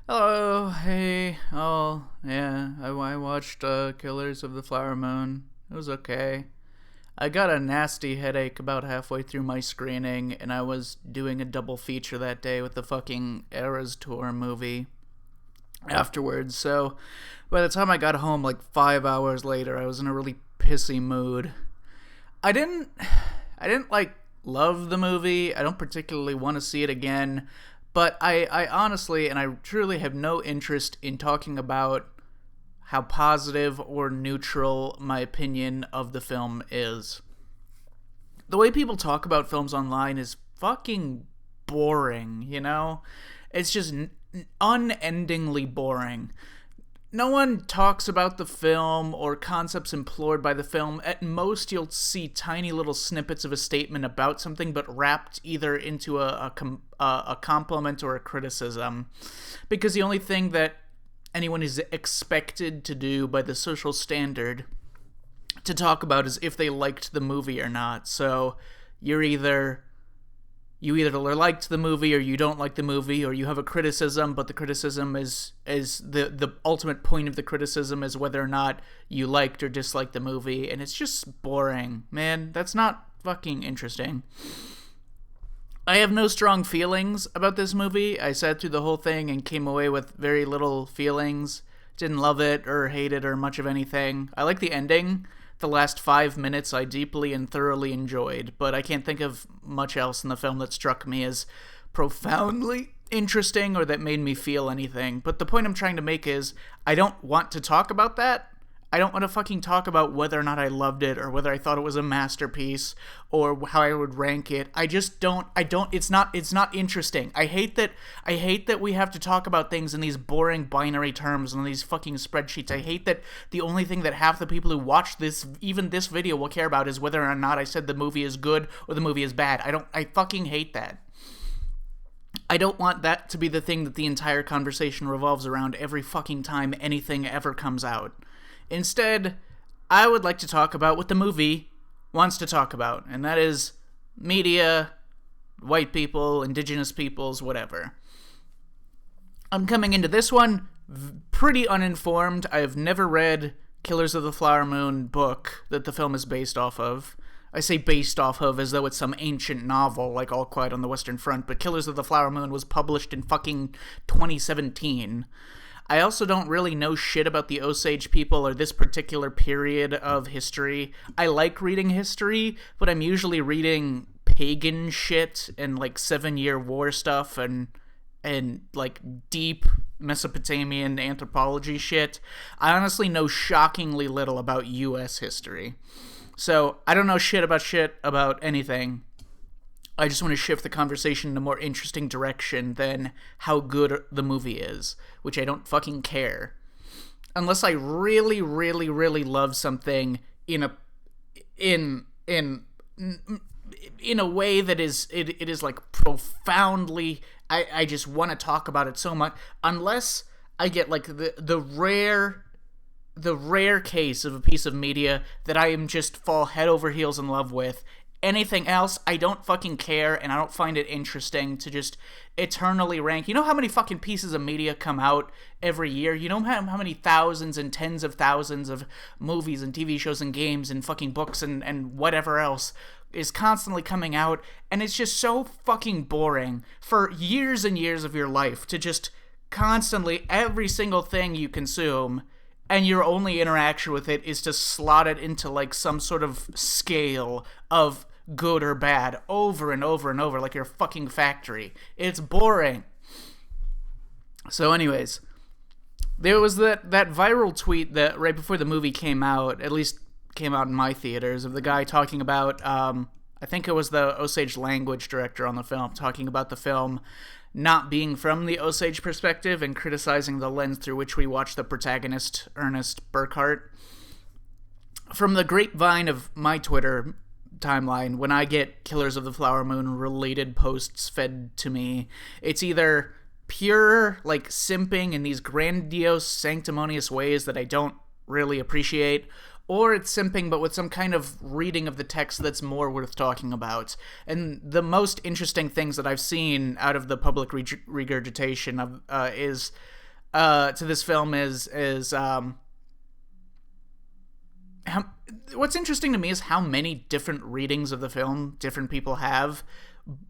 Hello, hey, oh, yeah, I watched Killers of the Flower Moon. It was okay. I got a nasty headache about halfway through my screening, and I was doing a double feature that day with the fucking Eras Tour movie afterwards, so by the time I got home, like 5 hours later, I was in a really pissy mood. I didn't I didn't like love the movie. I don't particularly want to see it again, but I honestly and I truly have no interest in talking about how positive or neutral my opinion of the film is. The way people talk about films online is fucking boring, you know? It's just unendingly boring. No one talks about the film or concepts implored by the film. At most, you'll see tiny little snippets of a statement about something, but wrapped either into a compliment or a criticism. Because the only thing that anyone is expected to do by the social standard to talk about is if they liked the movie or not. So you're either you either liked the movie or you don't like the movie, or you have a criticism, but the criticism is the ultimate point of the criticism is whether or not you liked or disliked the movie, and it's just boring, man. That's not fucking interesting. I have no strong feelings about this movie. I sat through the whole thing and came away with very little feelings. Didn't love it or hate it or much of anything. I like the ending. The last 5 minutes I deeply and thoroughly enjoyed, but I can't think of much else in the film that struck me as profoundly interesting or that made me feel anything. But the point I'm trying to make is I don't want to talk about that. I don't want to fucking talk about whether or not I loved it or whether I thought it was a masterpiece or how I would rank it. I just don't it's not interesting. I hate that we have to talk about things in these boring binary terms and these fucking spreadsheets. I hate that the only thing that half the people who watch this video will care about is whether or not I said the movie is good or the movie is bad. I fucking hate that. I don't want that to be the thing that the entire conversation revolves around every fucking time anything ever comes out. Instead, I would like to talk about what the movie wants to talk about, and that is media, white people, indigenous peoples, whatever. I'm coming into this one pretty uninformed. I have never read Killers of the Flower Moon book that the film is based off of. I say based off of as though it's some ancient novel like All Quiet on the Western Front, but Killers of the Flower Moon was published in fucking 2017. I also don't really know shit about the Osage people or this particular period of history. I like reading history, but I'm usually reading pagan shit and like 7 Year War stuff and like deep Mesopotamian anthropology shit. I honestly know shockingly little about US history. So, I don't know shit about anything. I just want to shift the conversation in a more interesting direction than how good the movie is, which I don't fucking care. Unless I really, really, really love something in a in in in a way that it is like profoundly. I just want to talk about it so much. Unless I get like the rare case of a piece of media that I am just fall head over heels in love with. Anything else, I don't fucking care, and I don't find it interesting to just eternally rank. You know how many fucking pieces of media come out every year? You know how many thousands and tens of thousands of movies and TV shows and games and fucking books and whatever else is constantly coming out, and it's just so fucking boring for years and years of your life to just constantly, every single thing you consume and your only interaction with it is to slot it into like some sort of scale of good or bad over and over and over like your fucking factory. It's boring. So anyways, there was that viral tweet that right before the movie came out, at least came out in my theaters, of the guy talking about I think it was the Osage language director on the film talking about the film not being from the Osage perspective and criticizing the lens through which we watch the protagonist, Ernest Burkhart. From the grapevine of my Twitter timeline, when I get Killers of the Flower Moon related posts fed to me, it's either pure, like, simping in these grandiose, sanctimonious ways that I don't really appreciate, or it's simping but with some kind of reading of the text that's more worth talking about. And the most interesting things that I've seen out of the public regurgitation of is to this film is what's interesting to me is how many different readings of the film different people have,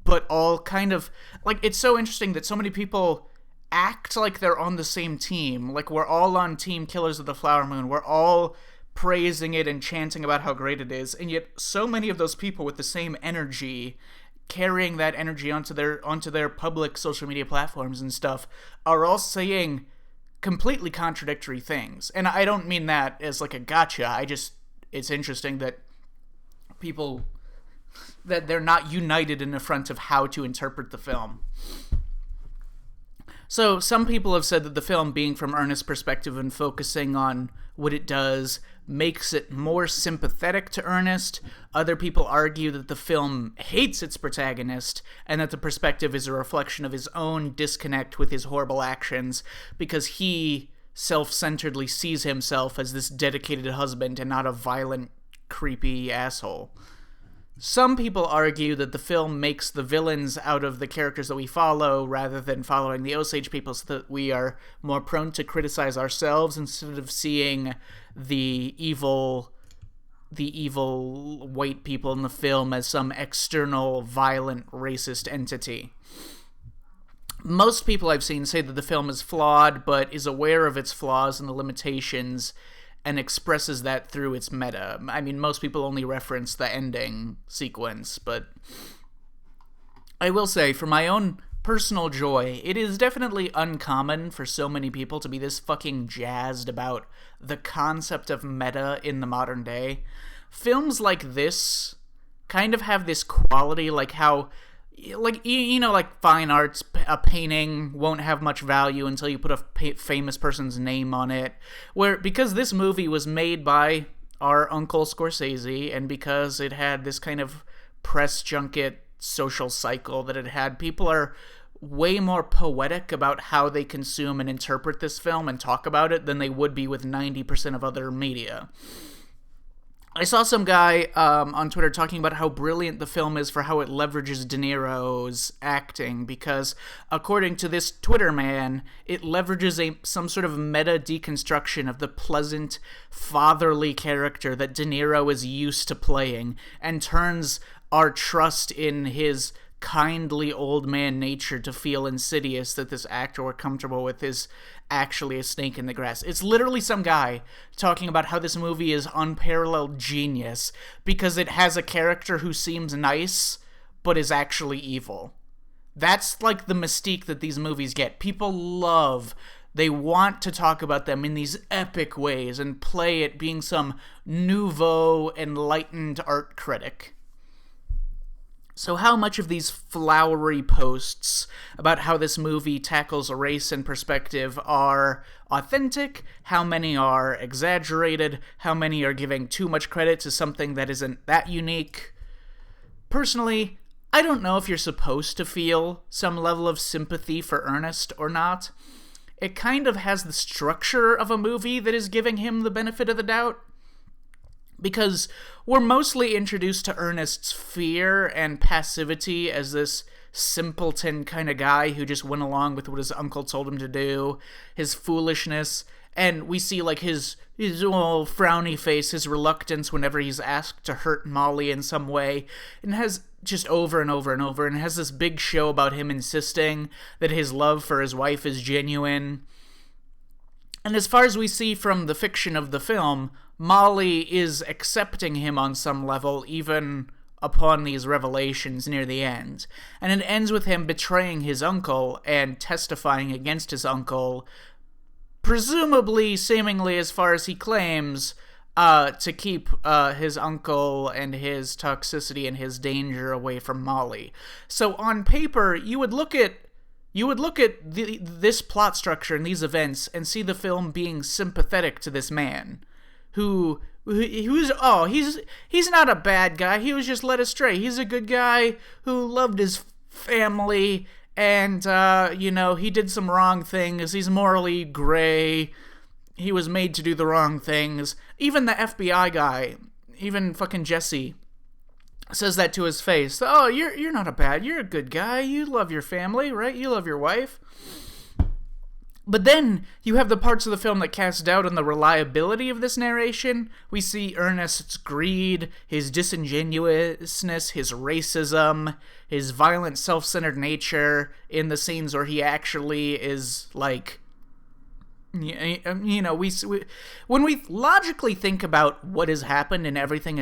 but all kind of, like, it's so interesting that so many people act like they're on the same team. Like, we're all on Team Killers of the Flower Moon. We're all praising it and chanting about how great it is, and yet so many of those people with the same energy, carrying that energy onto their public social media platforms and stuff, are all saying completely contradictory things. And I don't mean that as like a gotcha. It's interesting that people, that they're not united in the front of how to interpret the film. So some people have said that the film, being from Ernest's perspective and focusing on what it does, makes it more sympathetic to Ernest. Other people argue that the film hates its protagonist and that the perspective is a reflection of his own disconnect with his horrible actions, because he self-centeredly sees himself as this dedicated husband and not a violent, creepy asshole. Some people argue that the film makes the villains out of the characters that we follow rather than following the Osage people, so that we are more prone to criticize ourselves instead of seeing the evil white people in the film as some external, violent, racist entity. Most people I've seen say that the film is flawed, but is aware of its flaws and the limitations, and expresses that through its meta. I mean, most people only reference the ending sequence, but I will say, for my own personal joy, it is definitely uncommon for so many people to be this fucking jazzed about the concept of meta in the modern day. Films like this kind of have this quality, like how, like, you know, like fine arts, a painting won't have much value until you put a famous person's name on it. Where, because this movie was made by our Uncle Scorsese, and because it had this kind of press junket social cycle that it had, people are way more poetic about how they consume and interpret this film and talk about it than they would be with 90% of other media. I saw some guy on Twitter talking about how brilliant the film is for how it leverages De Niro's acting, because according to this Twitter man, it leverages some sort of meta deconstruction of the pleasant, fatherly character that De Niro is used to playing, and turns our trust in his kindly old man nature to feel insidious, that this actor we're comfortable with is actually a snake in the grass. It's literally some guy talking about how this movie is unparalleled genius because it has a character who seems nice but is actually evil. That's like the mystique that these movies get. People love, they want to talk about them in these epic ways and play it being some nouveau, enlightened art critic. So how much of these flowery posts about how this movie tackles race and perspective are authentic? How many are exaggerated? How many are giving too much credit to something that isn't that unique? Personally, I don't know if you're supposed to feel some level of sympathy for Ernest or not. It kind of has the structure of a movie that is giving him the benefit of the doubt, because we're mostly introduced to Ernest's fear and passivity as this simpleton kind of guy who just went along with what his uncle told him to do, his foolishness, and we see like his old frowny face, his reluctance whenever he's asked to hurt Molly in some way, and has just over and over and over, and has this big show about him insisting that his love for his wife is genuine. And as far as we see from the fiction of the film, Molly is accepting him on some level, even upon these revelations near the end. And it ends with him betraying his uncle and testifying against his uncle, presumably, seemingly as far as he claims, to keep his uncle and his toxicity and his danger away from Molly. So on paper, you would look at this plot structure and these events and see the film being sympathetic to this man, who's not a bad guy. He was just led astray. He's a good guy who loved his family, and he did some wrong things. He's morally gray, he was made to do the wrong things. Even the FBI guy, even fucking Jesse, says that to his face. Oh, you're not you're a good guy. You love your family, right? You love your wife. But then you have the parts of the film that cast doubt on the reliability of this narration. We see Ernest's greed, his disingenuousness, his racism, his violent, self-centered nature in the scenes where he actually is like, you know, when we logically think about what has happened and everything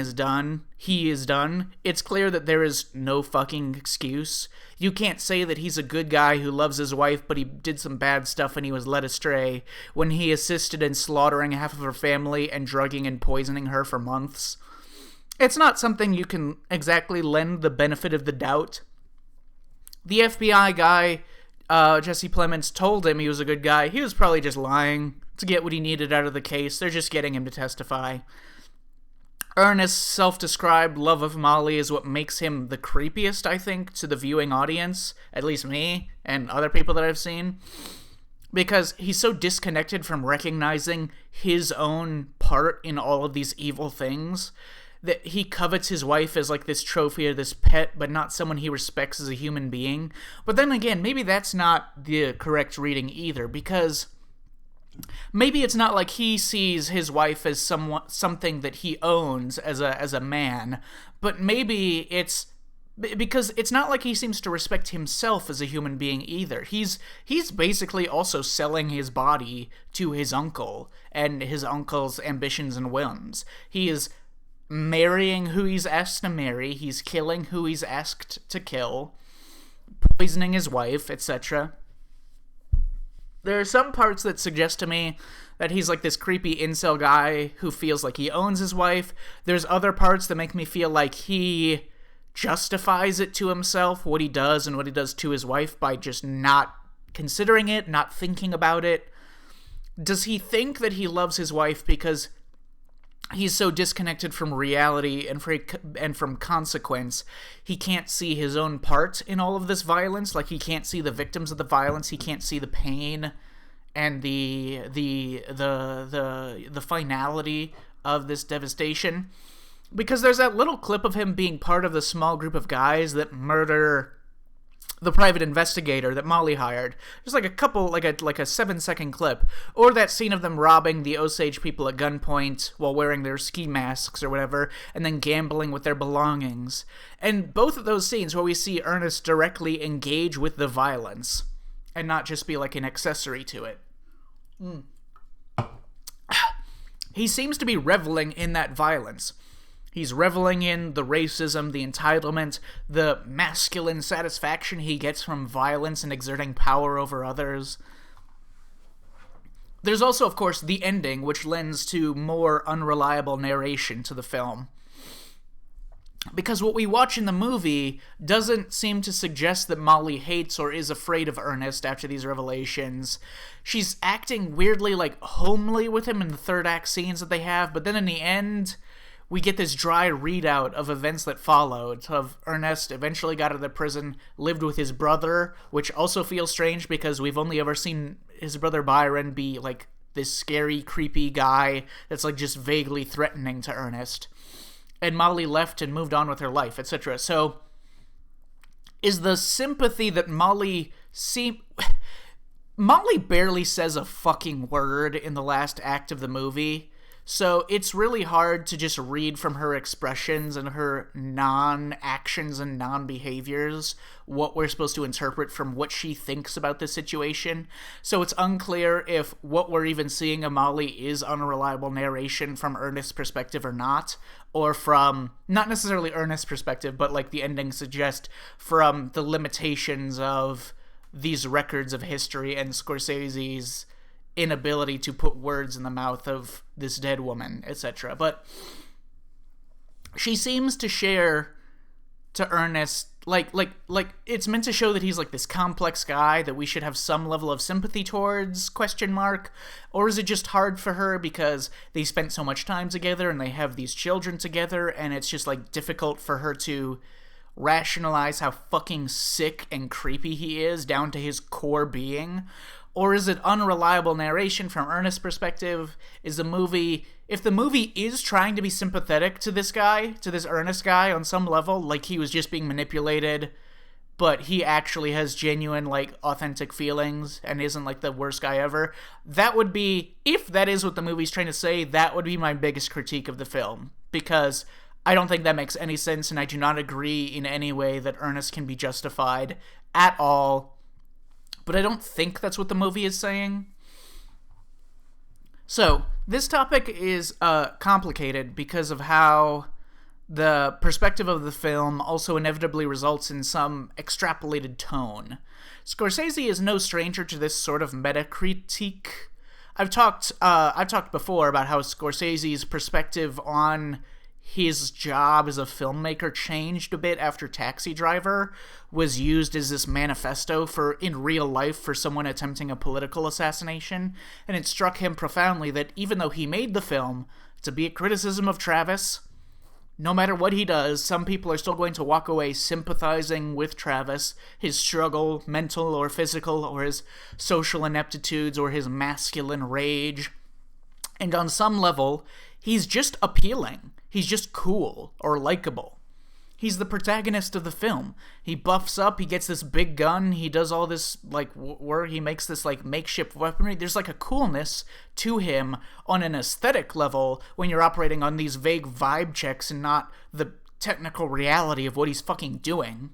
he is done, it's clear that there is no fucking excuse. You can't say that he's a good guy who loves his wife, but he did some bad stuff and he was led astray when he assisted in slaughtering half of her family and drugging and poisoning her for months. It's not something you can exactly lend the benefit of the doubt. The FBI guy, Jesse Plemons, told him he was a good guy. He was probably just lying to get what he needed out of the case. They're just getting him to testify. Ernest's self-described love of Molly is what makes him the creepiest, I think, to the viewing audience, at least me and other people that I've seen, because he's so disconnected from recognizing his own part in all of these evil things that he covets his wife as like this trophy or this pet, but not someone he respects as a human being. But then again, maybe that's not the correct reading either, because maybe it's not like he sees his wife as something that he owns as a man, but maybe it's because it's not like he seems to respect himself as a human being either. He's basically also selling his body to his uncle and his uncle's ambitions and whims. He is marrying who he's asked to marry, he's killing who he's asked to kill, poisoning his wife, etc. There are some parts that suggest to me that he's like this creepy incel guy who feels like he owns his wife. There's other parts that make me feel like he justifies it to himself, what he does and what he does to his wife, by just not considering it, not thinking about it. Does he think that he loves his wife because he's so disconnected from reality and from consequence, he can't see his own part in all of this violence? Like, he can't see the victims of the violence, he can't see the pain and the finality of this devastation? Because there's that little clip of him being part of the small group of guys that murder the private investigator that Molly hired. There's like a couple, like a 7-second clip. Or that scene of them robbing the Osage people at gunpoint while wearing their ski masks or whatever, and then gambling with their belongings. And both of those scenes where we see Ernest directly engage with the violence, and not just be like an accessory to it. He seems to be reveling in that violence. He's reveling in the racism, the entitlement, the masculine satisfaction he gets from violence and exerting power over others. There's also, of course, the ending, which lends to more unreliable narration to the film. Because what we watch in the movie doesn't seem to suggest that Molly hates or is afraid of Ernest after these revelations. She's acting weirdly, like, homely with him in the third act scenes that they have, but then in the end, we get this dry readout of events that followed, of Ernest eventually got out of prison, lived with his brother, which also feels strange because we've only ever seen his brother Byron be, like, this scary, creepy guy that's, like, just vaguely threatening to Ernest. And Molly left and moved on with her life, etc. So, is the sympathy that Molly barely says a fucking word in the last act of the movie. So it's really hard to just read from her expressions and her non-actions and non-behaviors what we're supposed to interpret from what she thinks about this situation. So it's unclear if what we're even seeing of Molly is unreliable narration from Ernest's perspective or not, or from, not necessarily Ernest's perspective, but like the ending suggests, from the limitations of these records of history and Scorsese's inability to put words in the mouth of this dead woman, etc. But she seems to share to Ernest, like it's meant to show that he's like this complex guy that we should have some level of sympathy towards, ? Or is it just hard for her because they spent so much time together and they have these children together, and it's just like difficult for her to rationalize how fucking sick and creepy he is down to his core being? Or is it unreliable narration from Ernest's perspective? Is the movie... If the movie is trying to be sympathetic to this guy, to this Ernest guy on some level, like he was just being manipulated, but he actually has genuine, like, authentic feelings and isn't, like, the worst guy ever, that would be... If that is what the movie's trying to say, that would be my biggest critique of the film. Because I don't think that makes any sense, and I do not agree in any way that Ernest can be justified at all. But I don't think that's what the movie is saying. So, this topic is complicated because of how the perspective of the film also inevitably results in some extrapolated tone. Scorsese is no stranger to this sort of meta-critique. I've talked before about how Scorsese's perspective on his job as a filmmaker changed a bit after Taxi Driver was used as this manifesto in real life for someone attempting a political assassination, and it struck him profoundly that even though he made the film to be a criticism of Travis, no matter what he does, some people are still going to walk away sympathizing with Travis, his struggle, mental or physical, or his social ineptitudes, or his masculine rage. And on some level, he's just appealing. He's just cool or likable. He's the protagonist of the film. He buffs up, he gets this big gun, he does all this, like, work, he makes this, like, makeshift weaponry. There's, like, a coolness to him on an aesthetic level when you're operating on these vague vibe checks and not the technical reality of what he's fucking doing.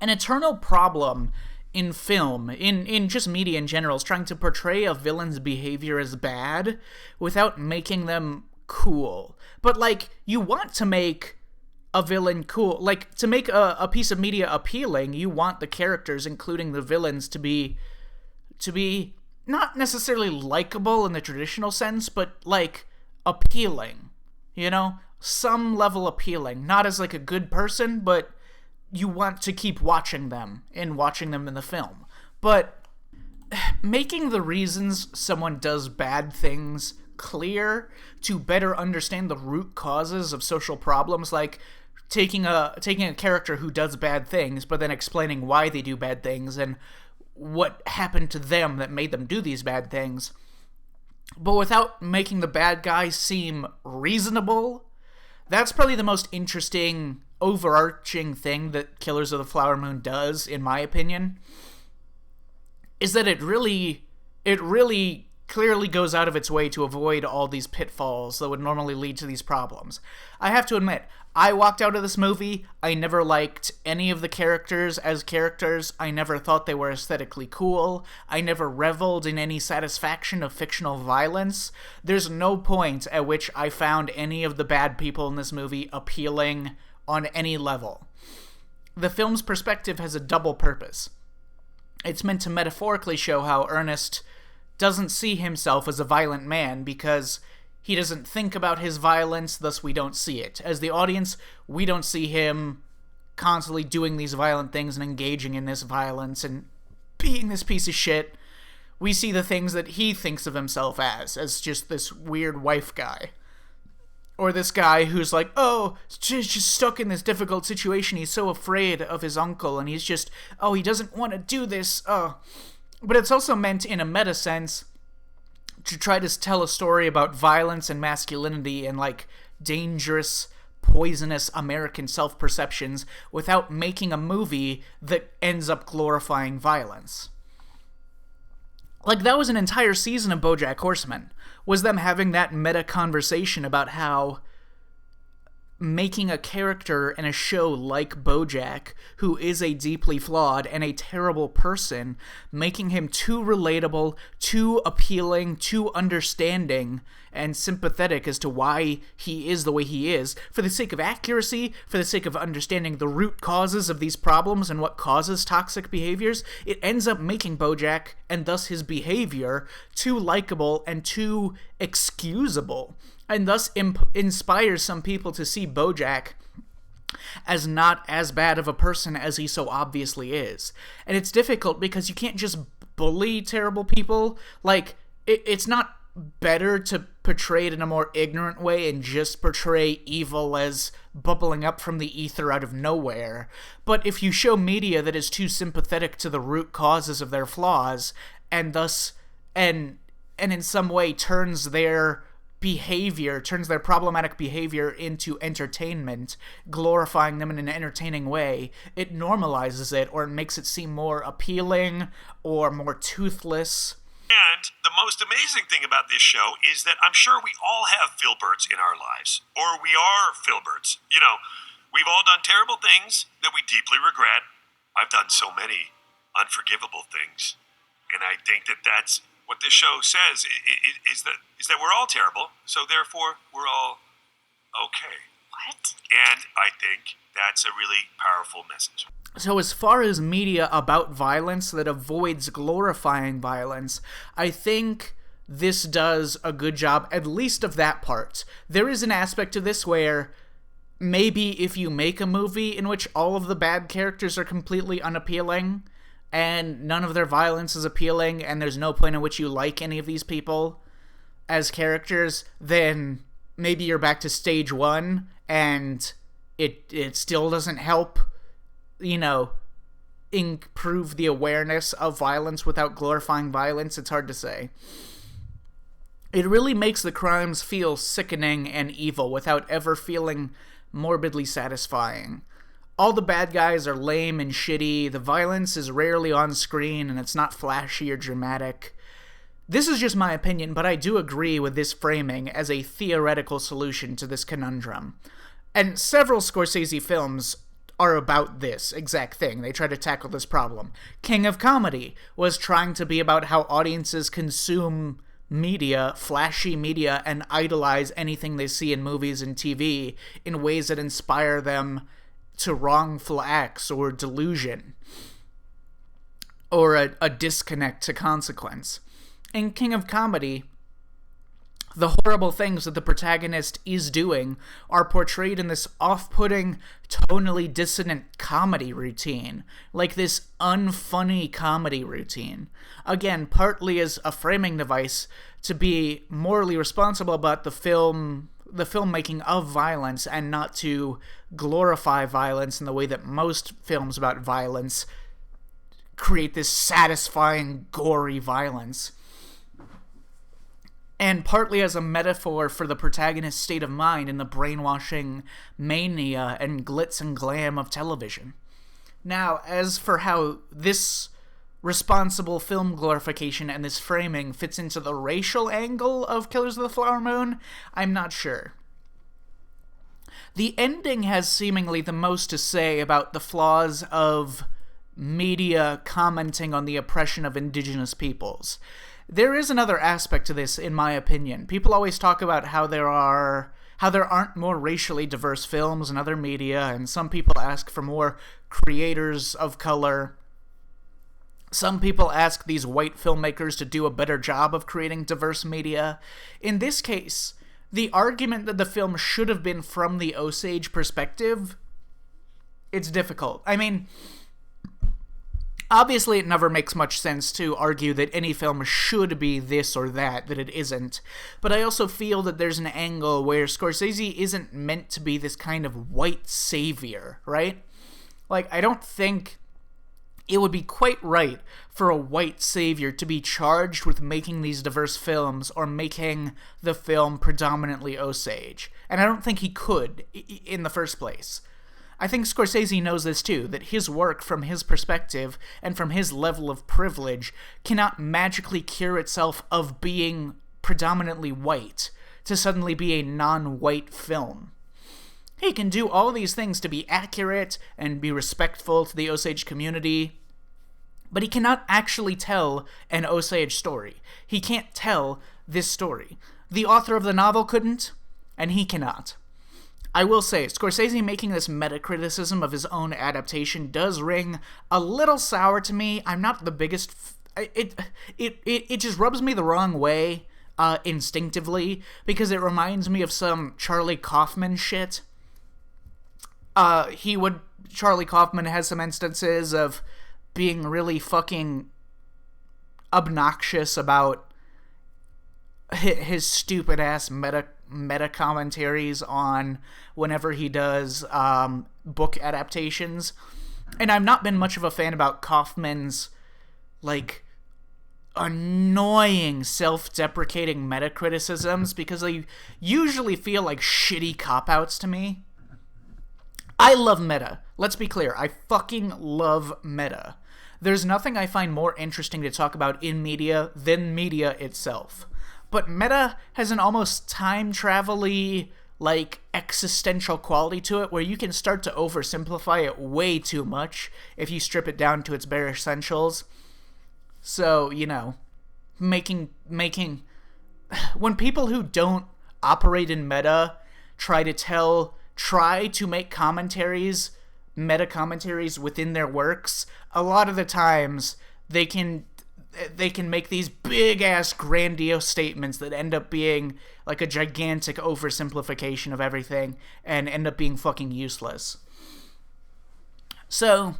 An eternal problem in film, in just media in general, is trying to portray a villain's behavior as bad without making them cool. But, like, you want to make a villain cool. Like, to make a piece of media appealing, you want the characters, including the villains, to be not necessarily likable in the traditional sense, but, like, appealing. You know? Some level appealing. Not as, like, a good person, but you want to keep watching them in the film. But making the reasons someone does bad things clear to better understand the root causes of social problems, like taking a character who does bad things, but then explaining why they do bad things and what happened to them that made them do these bad things, but without making the bad guy seem reasonable. That's probably the most interesting overarching thing that Killers of the Flower Moon does, in my opinion, is that it really clearly goes out of its way to avoid all these pitfalls that would normally lead to these problems. I have to admit, I walked out of this movie, I never liked any of the characters as characters, I never thought they were aesthetically cool, I never reveled in any satisfaction of fictional violence. There's no point at which I found any of the bad people in this movie appealing on any level. The film's perspective has a double purpose. It's meant to metaphorically show how Ernest doesn't see himself as a violent man because he doesn't think about his violence, thus we don't see it. As the audience, we don't see him constantly doing these violent things and engaging in this violence and being this piece of shit. We see the things that he thinks of himself as just this weird wife guy. Or this guy who's like, oh, just stuck in this difficult situation, he's so afraid of his uncle, and he's just, oh, he doesn't want to do this, oh. But it's also meant, in a meta sense, to try to tell a story about violence and masculinity and, like, dangerous, poisonous American self-perceptions without making a movie that ends up glorifying violence. Like, that was an entire season of BoJack Horseman, was them having that meta conversation about how making a character in a show like BoJack, who is a deeply flawed and a terrible person, making him too relatable, too appealing, too understanding, and sympathetic as to why he is the way he is, for the sake of accuracy, for the sake of understanding the root causes of these problems and what causes toxic behaviors, it ends up making BoJack, and thus his behavior, too likable and too excusable, and thus inspires some people to see BoJack as not as bad of a person as he so obviously is. And it's difficult because you can't just bully terrible people. Like, it's not better to portrayed in a more ignorant way and just portray evil as bubbling up from the ether out of nowhere. But if you show media that is too sympathetic to the root causes of their flaws, and thus, and in some way turns their problematic behavior into entertainment, glorifying them in an entertaining way, it normalizes it, or it makes it seem more appealing or more toothless. And the most amazing thing about this show is that I'm sure we all have Filberts in our lives, or we are Filberts. You know, we've all done terrible things that we deeply regret. I've done so many unforgivable things, and I think that that's what this show says is that we're all terrible, so therefore we're all okay. What? And I think that's a really powerful message. So as far as media about violence that avoids glorifying violence, I think this does a good job, at least of that part. There is an aspect to this where maybe if you make a movie in which all of the bad characters are completely unappealing, and none of their violence is appealing, and there's no point in which you like any of these people as characters, then maybe you're back to stage one, and it still doesn't help, improve the awareness of violence without glorifying violence. It's hard to say. It really makes the crimes feel sickening and evil without ever feeling morbidly satisfying. All the bad guys are lame and shitty, the violence is rarely on screen, and it's not flashy or dramatic. This is just my opinion, but I do agree with this framing as a theoretical solution to this conundrum. And several Scorsese films are about this exact thing. They try to tackle this problem. King of Comedy was trying to be about how audiences consume media, flashy media, and idolize anything they see in movies and TV in ways that inspire them to wrongful acts or delusion, or a disconnect to consequence. In King of Comedy, the horrible things that the protagonist is doing are portrayed in this off-putting, tonally dissonant comedy routine, like this unfunny comedy routine. Again, partly as a framing device to be morally responsible about the filmmaking of violence, and not to glorify violence in the way that most films about violence create this satisfying, gory violence. And partly as a metaphor for the protagonist's state of mind in the brainwashing mania and glitz and glam of television. Now, as for how this responsible film glorification and this framing fits into the racial angle of Killers of the Flower Moon, I'm not sure. The ending has seemingly the most to say about the flaws of media commenting on the oppression of indigenous peoples. There is another aspect to this, in my opinion. People always talk about how there aren't more racially diverse films in other media, and some people ask for more creators of color. Some people ask these white filmmakers to do a better job of creating diverse media. In this case, the argument that the film should have been from the Osage perspective, it's difficult. I mean, obviously it never makes much sense to argue that any film should be this or that it isn't. But I also feel that there's an angle where Scorsese isn't meant to be this kind of white savior, right? Like, I don't think it would be quite right for a white savior to be charged with making these diverse films or making the film predominantly Osage. And I don't think he could in the first place. I think Scorsese knows this too, that his work from his perspective and from his level of privilege cannot magically cure itself of being predominantly white to suddenly be a non-white film. He can do all these things to be accurate and be respectful to the Osage community, but he cannot actually tell an Osage story. He can't tell this story. The author of the novel couldn't, and he cannot. I will say, Scorsese making this meta-criticism of his own adaptation does ring a little sour to me. I'm not the biggest... It just rubs me the wrong way, instinctively, because it reminds me of some Charlie Kaufman shit. Charlie Kaufman has some instances of being really fucking obnoxious about his stupid ass meta commentaries on whenever he does book adaptations. And I've not been much of a fan about Kaufman's like annoying self-deprecating meta criticisms because they usually feel like shitty cop-outs to me. I love meta. Let's be clear. I fucking love meta. There's nothing I find more interesting to talk about in media than media itself. But meta has an almost time-travel-y, like, existential quality to it where you can start to oversimplify it way too much if you strip it down to its bare essentials. So, you know, making when people who don't operate in meta try to make commentaries, meta commentaries within their works, a lot of the times they can make these big ass grandiose statements that end up being like a gigantic oversimplification of everything and end up being fucking useless. So,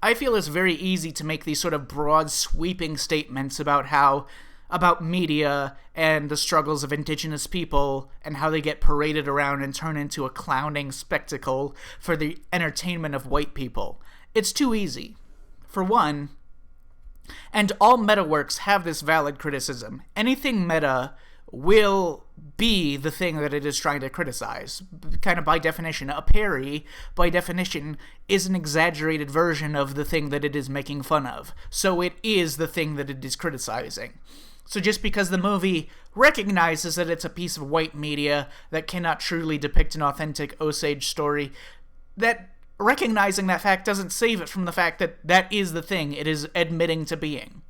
I feel it's very easy to make these sort of broad sweeping statements about media and the struggles of indigenous people and how they get paraded around and turn into a clowning spectacle for the entertainment of white people. It's too easy. For one, and all meta works have this valid criticism. Anything meta will be the thing that it is trying to criticize. Kind of by definition. A parry, by definition, is an exaggerated version of the thing that it is making fun of. So it is the thing that it is criticizing. So just because the movie recognizes that it's a piece of white media that cannot truly depict an authentic Osage story, that recognizing that fact doesn't save it from the fact that that is the thing it is admitting to being.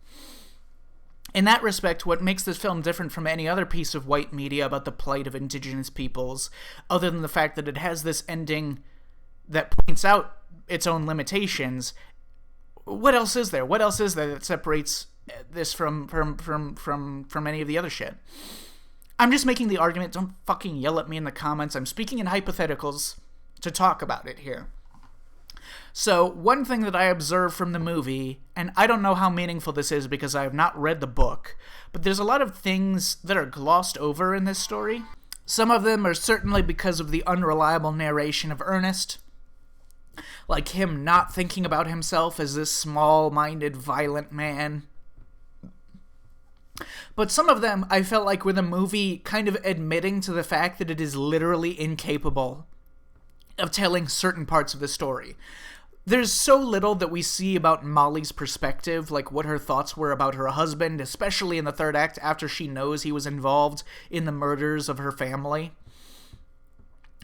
In that respect, what makes this film different from any other piece of white media about the plight of indigenous peoples, other than the fact that it has this ending that points out its own limitations, what else is there? What else is there that separates this from any of the other shit? I'm just making the argument. Don't fucking yell at me in the comments. I'm speaking in hypotheticals to talk about it here. So, one thing that I observed from the movie, and I don't know how meaningful this is because I have not read the book, but there's a lot of things that are glossed over in this story. Some of them are certainly because of the unreliable narration of Ernest, like him not thinking about himself as this small-minded, violent man. But some of them I felt like were the movie kind of admitting to the fact that it is literally incapable of telling certain parts of the story. There's so little that we see about Molly's perspective, like what her thoughts were about her husband, especially in the third act after she knows he was involved in the murders of her family.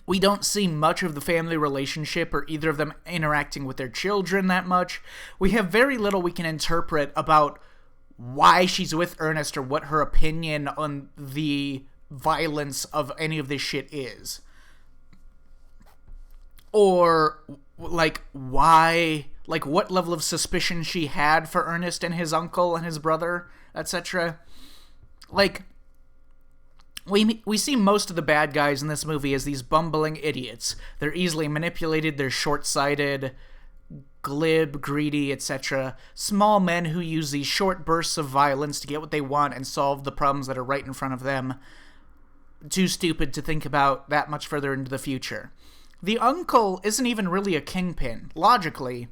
We don't see much of the family relationship or either of them interacting with their children that much. We have very little we can interpret about why she's with Ernest or what her opinion on the violence of any of this shit is. Or, like, why, like, what level of suspicion she had for Ernest and his uncle and his brother, etc. Like, we see most of the bad guys in this movie as these bumbling idiots. They're easily manipulated, they're short-sighted, glib, greedy, etc. Small men who use these short bursts of violence to get what they want and solve the problems that are right in front of them. Too stupid to think about that much further into the future. The uncle isn't even really a kingpin. Logically,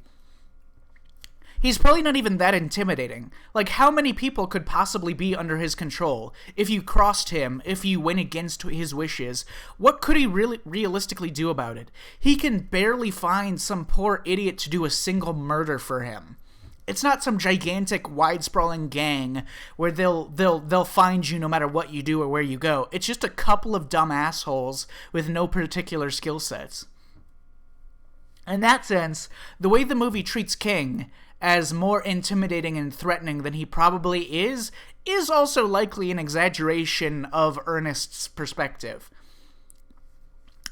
he's probably not even that intimidating. Like, how many people could possibly be under his control? If you crossed him, if you went against his wishes, what could he really realistically do about it? He can barely find some poor idiot to do a single murder for him. It's not some gigantic, wide-sprawling gang where they'll find you no matter what you do or where you go. It's just a couple of dumb assholes with no particular skill sets. In that sense, the way the movie treats King as more intimidating and threatening than he probably is also likely an exaggeration of Ernest's perspective.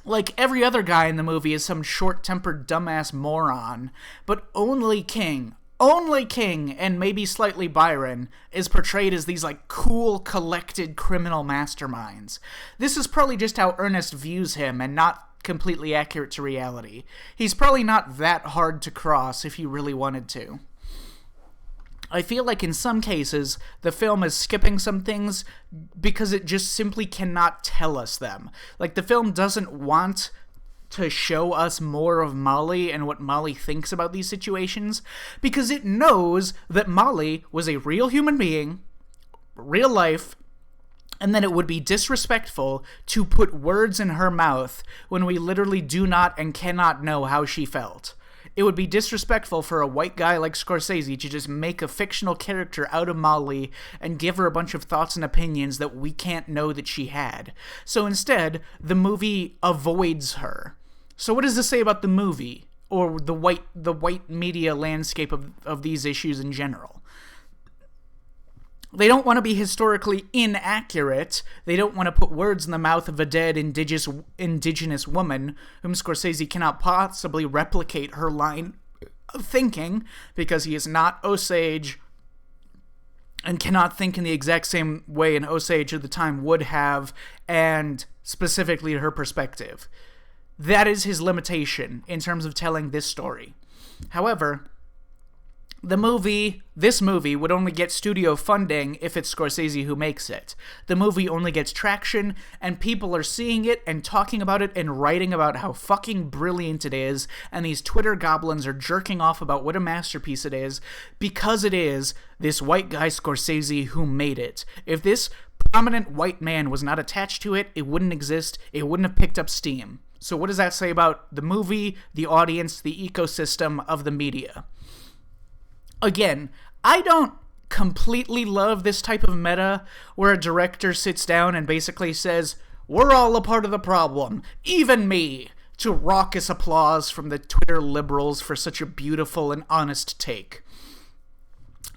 Like, every other guy in the movie is some short-tempered dumbass moron, but only King, and maybe slightly Byron, is portrayed as these, like, cool, collected criminal masterminds. This is probably just how Ernest views him, and not completely accurate to reality. He's probably not that hard to cross if you really wanted to. I feel like in some cases, the film is skipping some things because it just simply cannot tell us them. Like, the film doesn't want to show us more of Molly and what Molly thinks about these situations, because it knows that Molly was a real human being, real life, and then it would be disrespectful to put words in her mouth when we literally do not and cannot know how she felt. It would be disrespectful for a white guy like Scorsese to just make a fictional character out of Molly and give her a bunch of thoughts and opinions that we can't know that she had. So instead, the movie avoids her. So what does this say about the movie, or the white media landscape of these issues in general? They don't want to be historically inaccurate. They don't want to put words in the mouth of a dead indigenous woman whom Scorsese cannot possibly replicate her line of thinking because he is not Osage and cannot think in the exact same way an Osage of the time would have, and specifically her perspective. That is his limitation in terms of telling this story. However, this movie would only get studio funding if it's Scorsese who makes it. The movie only gets traction, and people are seeing it and talking about it and writing about how fucking brilliant it is, and these Twitter goblins are jerking off about what a masterpiece it is, because it is this white guy Scorsese who made it. If this prominent white man was not attached to it, it wouldn't exist, it wouldn't have picked up steam. So what does that say about the movie, the audience, the ecosystem of the media? Again, I don't completely love this type of meta where a director sits down and basically says, "We're all a part of the problem, even me," to raucous applause from the Twitter liberals for such a beautiful and honest take.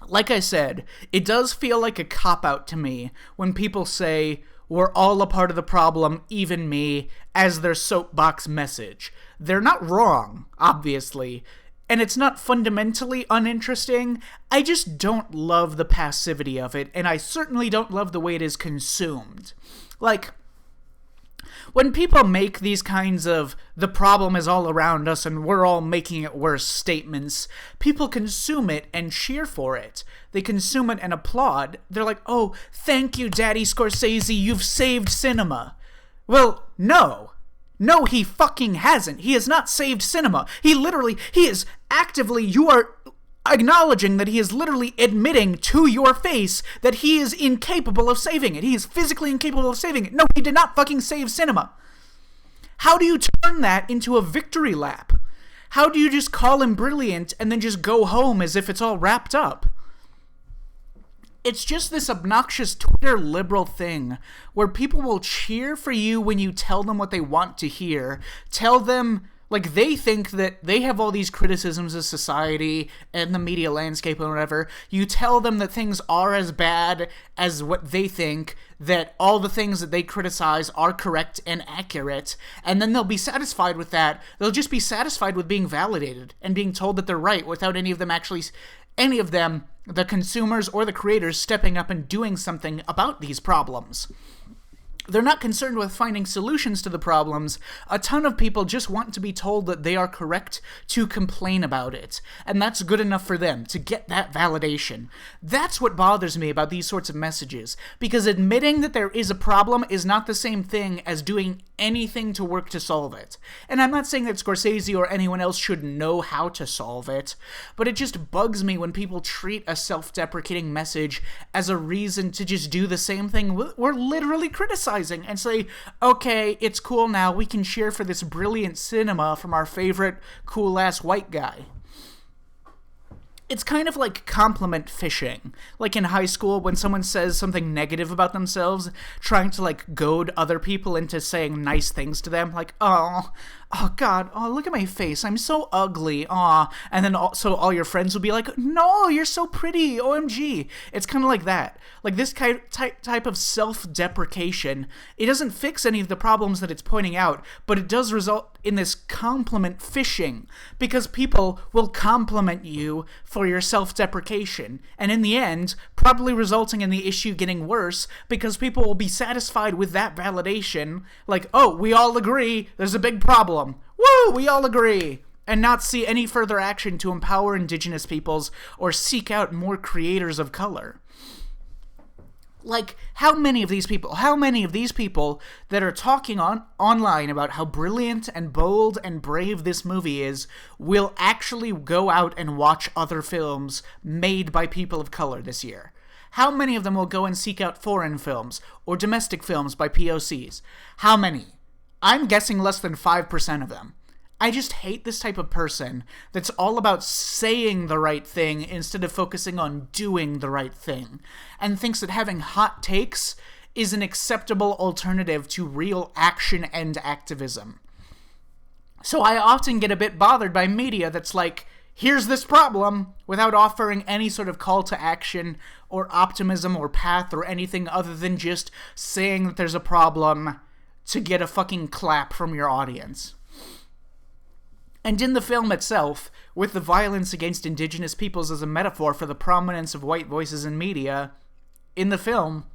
Like I said, it does feel like a cop-out to me when people say, "We're all a part of the problem, even me," as their soapbox message. They're not wrong, obviously, and it's not fundamentally uninteresting. I just don't love the passivity of it, and I certainly don't love the way it is consumed. Like, when people make these kinds of "the problem is all around us and we're all making it worse" statements, people consume it and cheer for it. They consume it and applaud. They're like, "Oh, thank you, Daddy Scorsese, you've saved cinema." Well, no. No, he fucking hasn't. He has not saved cinema. He is actively, you are acknowledging that he is literally admitting to your face that he is incapable of saving it. He is physically incapable of saving it. No, he did not fucking save cinema. How do you turn that into a victory lap? How do you just call him brilliant and then just go home as if it's all wrapped up? It's just this obnoxious Twitter liberal thing where people will cheer for you when you tell them what they want to hear. Tell them, like, they think that they have all these criticisms of society and the media landscape and whatever. You tell them that things are as bad as what they think, that all the things that they criticize are correct and accurate, and then they'll be satisfied with that. They'll just be satisfied with being validated and being told that they're right without any of them, the consumers or the creators, stepping up and doing something about these problems. They're not concerned with finding solutions to the problems. A ton of people just want to be told that they are correct to complain about it. And that's good enough for them, to get that validation. That's what bothers me about these sorts of messages. Because admitting that there is a problem is not the same thing as doing anything to work to solve it. And I'm not saying that Scorsese or anyone else should know how to solve it, but it just bugs me when people treat a self-deprecating message as a reason to just do the same thing we're literally criticizing and say, "Okay, it's cool now, we can cheer for this brilliant cinema from our favorite cool-ass white guy." It's kind of like compliment fishing. Like in high school when someone says something negative about themselves, trying to like goad other people into saying nice things to them. Like, oh God, oh, look at my face, I'm so ugly, and then so all your friends will be like, "No, you're so pretty, OMG. It's kind of like that. Like this type of self-deprecation, it doesn't fix any of the problems that it's pointing out, but it does result in this compliment fishing, because people will compliment you for your self-deprecation, and in the end, probably resulting in the issue getting worse, because people will be satisfied with that validation, like, "Oh, we all agree, there's a big problem. Woo, we all agree." and not see any further action to empower indigenous peoples or seek out more creators of color. Like, how many of these people that are talking online about how brilliant and bold and brave this movie is will actually go out and watch other films made by people of color this year? How many of them will go and seek out foreign films or domestic films by POCs? How many? I'm guessing less than 5% of them. I just hate this type of person that's all about saying the right thing instead of focusing on doing the right thing, and thinks that having hot takes is an acceptable alternative to real action and activism. So I often get a bit bothered by media that's like, here's this problem, without offering any sort of call to action or optimism or path or anything other than just saying that there's a problem to get a fucking clap from your audience. And in the film itself, with the violence against indigenous peoples as a metaphor for the prominence of white voices in media, in the film,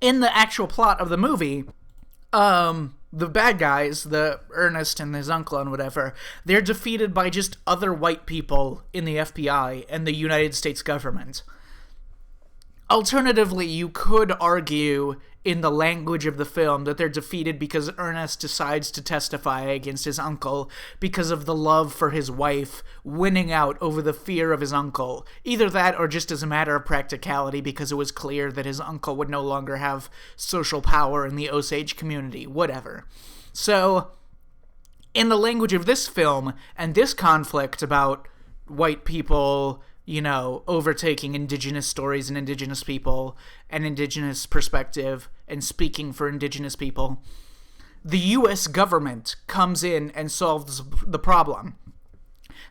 in the actual plot of the movie, the bad guys, the Ernest and his uncle and whatever, they're defeated by just other white people in the FBI and the United States government. Alternatively, you could argue in the language of the film that they're defeated because Ernest decides to testify against his uncle because of the love for his wife winning out over the fear of his uncle. Either that or just as a matter of practicality because it was clear that his uncle would no longer have social power in the Osage community. Whatever. So, in the language of this film and this conflict about white people, you know, overtaking indigenous stories and indigenous people and indigenous perspective and speaking for indigenous people, the U.S. government comes in and solves the problem.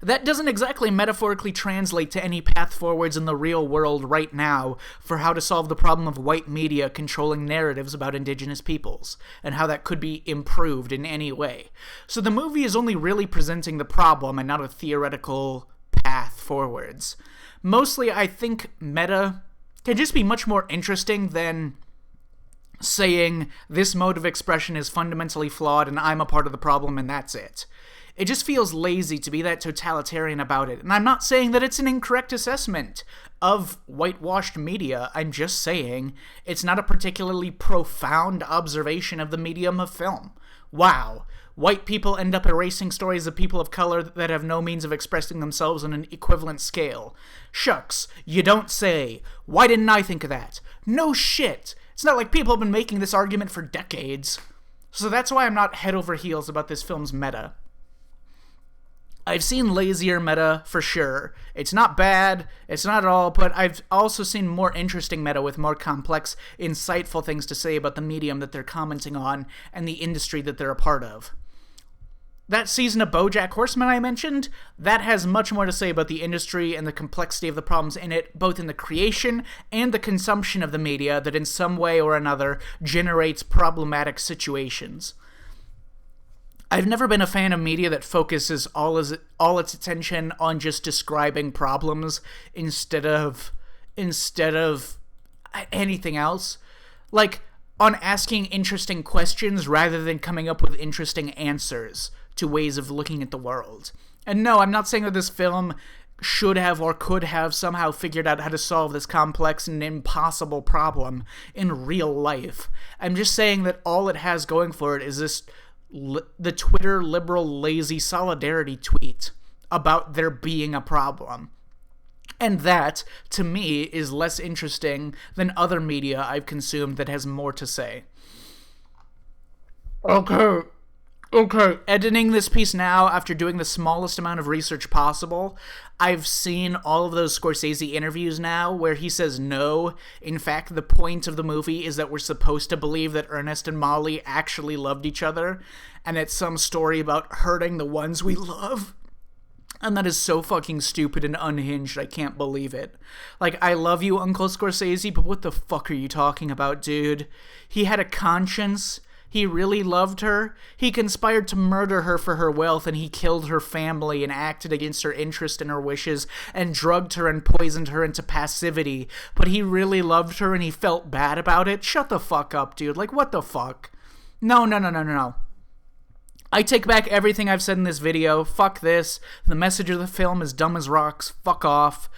That doesn't exactly metaphorically translate to any path forwards in the real world right now for how to solve the problem of white media controlling narratives about indigenous peoples, and how that could be improved in any way. So the movie is only really presenting the problem and not a theoretical path forwards. Mostly, I think meta can just be much more interesting than saying this mode of expression is fundamentally flawed and I'm a part of the problem and that's it. It just feels lazy to be that totalitarian about it. And I'm not saying that it's an incorrect assessment of whitewashed media. I'm just saying it's not a particularly profound observation of the medium of film. Wow. White people end up erasing stories of people of color that have no means of expressing themselves on an equivalent scale. Shucks, you don't say. Why didn't I think of that? No shit. It's not like people have been making this argument for decades. So that's why I'm not head over heels about this film's meta. I've seen lazier meta, for sure. It's not bad, it's not at all, but I've also seen more interesting meta with more complex, insightful things to say about the medium that they're commenting on and the industry that they're a part of. That season of BoJack Horseman I mentioned, that has much more to say about the industry and the complexity of the problems in it, both in the creation and the consumption of the media that in some way or another generates problematic situations. I've never been a fan of media that focuses all its attention on just describing problems instead of anything else. Like, on asking interesting questions rather than coming up with interesting answers to ways of looking at the world. And no, I'm not saying that this film should have or could have somehow figured out how to solve this complex and impossible problem in real life. I'm just saying that all it has going for it is the Twitter liberal lazy solidarity tweet about there being a problem. And that, to me, is less interesting than other media I've consumed that has more to say. Okay. Editing this piece now after doing the smallest amount of research possible, I've seen all of those Scorsese interviews now where he says no. In fact, the point of the movie is that we're supposed to believe that Ernest and Molly actually loved each other, and it's some story about hurting the ones we love. And that is so fucking stupid and unhinged, I can't believe it. Like, I love you, Uncle Scorsese, but what the fuck are you talking about, dude? He had a conscience. He really loved her. He conspired to murder her for her wealth, and he killed her family and acted against her interest and her wishes and drugged her and poisoned her into passivity. But he really loved her and he felt bad about it? Shut the fuck up, dude. Like, what the fuck? No. I take back everything I've said in this video. Fuck this. The message of the film is dumb as rocks. Fuck off.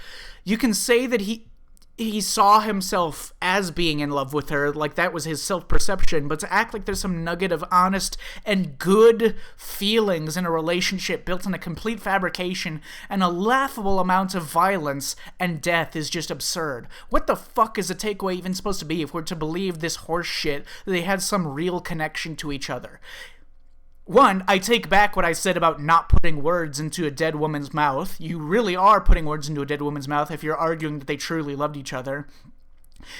You can say that he saw himself as being in love with her, like that was his self-perception, but to act like there's some nugget of honest and good feelings in a relationship built on a complete fabrication and a laughable amount of violence and death is just absurd. What the fuck is the takeaway even supposed to be if we're to believe this horse shit that they had some real connection to each other? One, I take back what I said about not putting words into a dead woman's mouth. You really are putting words into a dead woman's mouth if you're arguing that they truly loved each other.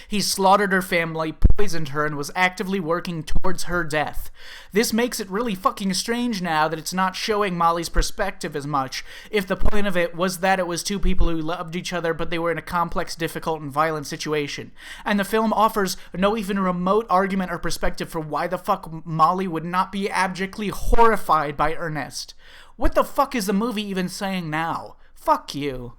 He slaughtered her family, poisoned her, and was actively working towards her death. This makes it really fucking strange now that it's not showing Molly's perspective as much, if the point of it was that it was two people who loved each other but they were in a complex, difficult, and violent situation. And the film offers no even remote argument or perspective for why the fuck Molly would not be abjectly horrified by Ernest. What the fuck is the movie even saying now? Fuck you.